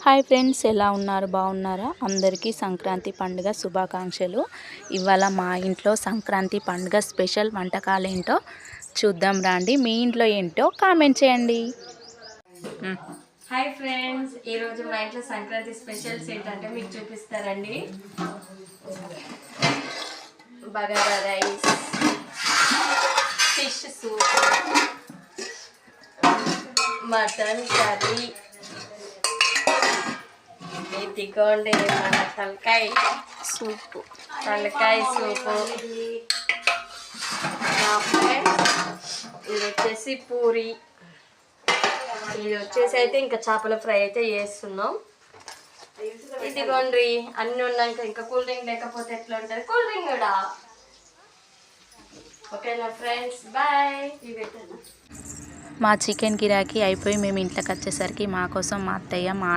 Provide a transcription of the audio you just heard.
Hi friends, ఎలా ఉన్నారు? బాగున్నారా? అందరికీ సంక్రాంతి పండుగ శుభాకాంక్షలు. ఇవాళ మా ఇంట్లో సంక్రాంతి పండుగ స్పెషల్ వంటకాలు ఏంటో చూద్దాం రండి. మీ ఇంట్లో ఏంటో కామెంట్ చేయండి. హాయ్ ఫ్రెండ్స్, ఈరోజు మా ఇంట్లో సంక్రాంతి స్పెషల్స్ ఏంటంటే మీకు చూపిస్తారండి. Bagara rice, fish soup, mutton curry, ఇదిగోండి మన తలకాయ సూపు, ఇది వచ్చేసి పూరి, ఇది వచ్చేసి అయితే ఇంకా చేపల ఫ్రై అయితే చేస్తున్నాం. ఇదిగోండి అన్నీ ఉన్నాక ఇంకా కూల్ డ్రింక్ లేకపోతే ఎట్లా ఉంటుంది? కూల్ డ్రింక్ కూడా ఓకేనా ఫ్రెండ్స్, బాయ్. మా చికెన్ గిరాకీ అయిపోయి మేము ఇంట్లోకి వచ్చేసరికి మా కోసం మా అత్తయ్య మా